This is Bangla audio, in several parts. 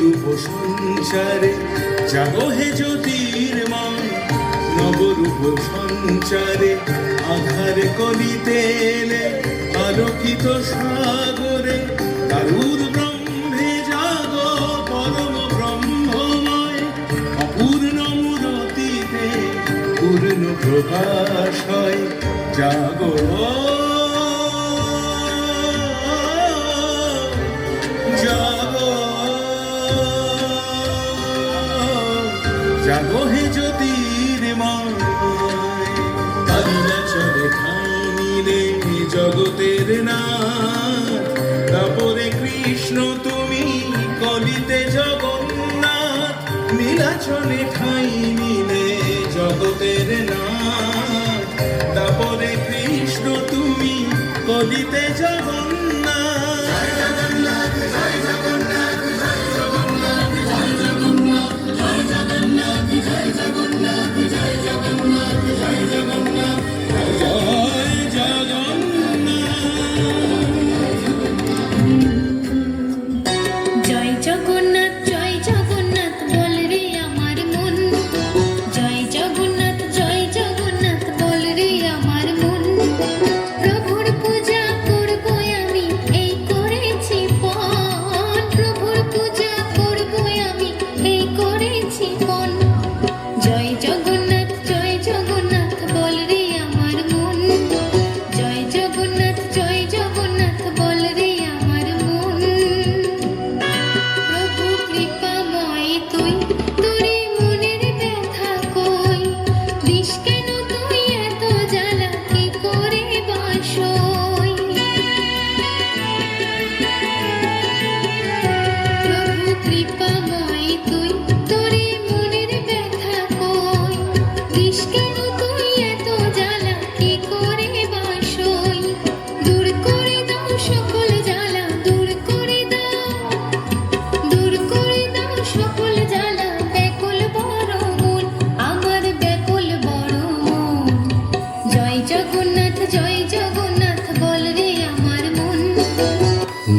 নবরূপ সঞ্চারে জাগো হে জ্যোতির্ময়, নবরূপ সঞ্চারে আধার কলিতে এলে আলোকিত সাগরে তারুর ব্রহ্মে জাগো পরম ব্রহ্মময়, অপূর্ণ মূরতিতে পূর্ণ প্রকাশ হয় জাগো জাগো জাগো হে জ্যোতির্ময়। কালিয়া চলে ঠাঁই নিলে জগতের নাথ, তারপরে কৃষ্ণ তুমি কলিতে জগন্নাথ, নীলাচলে ঠাঁই নিলে জগতের নাথ, তারপরে কৃষ্ণ তুমি কলিতে জগন্নাথ।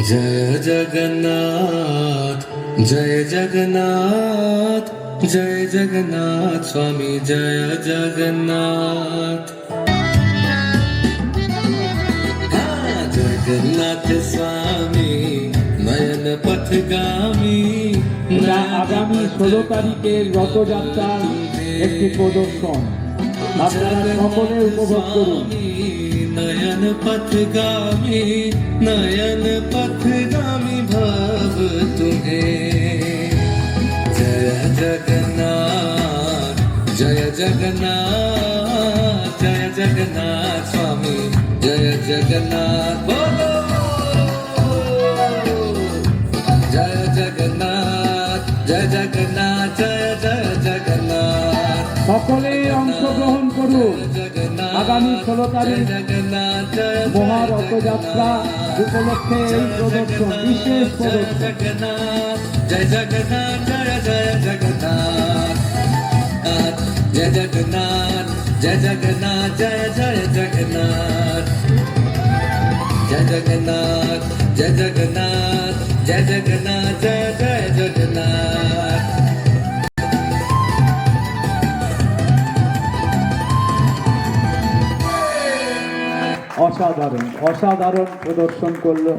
जय जगन्नाथ जय जगन्नाथ जय जगन्नाथ स्वामी जय जगन्नाथ। जगन्नाथ स्वामी नयन पथगामी। আগামী 16 তারিখের রথযাত্রার একটি প্রদর্শন, আপনারা সকলে উপভোগ করুন। नयन पथगामी भाव तुम्हें। जय जगन्नाथ जय जगन्नाथ जय जगन्नाथ स्वामी जय जगन्नाथ। बोलो जय जगन्नाथ जय जगन्नाथ जय जय जगन्नाथ। সকলেই অংশগ্রহণ করুন। আগামী 16 তারিখ মহারথযাত্রা উপলক্ষে এই প্রদর্শন, বিশেষ প্রদর্শন। জয় জগন্নাথ জয় জয় জগন্নাথ জয় জগন্নাথ জয় জগন্নাথ জয় জয় জগন্নাথ জয় জগন্নাথ জয় জগন্নাথ জয় জগন্নাথ জয় জয় জগন্নাথ। অসাধারণ অসাধারণ প্রদর্শন করলো।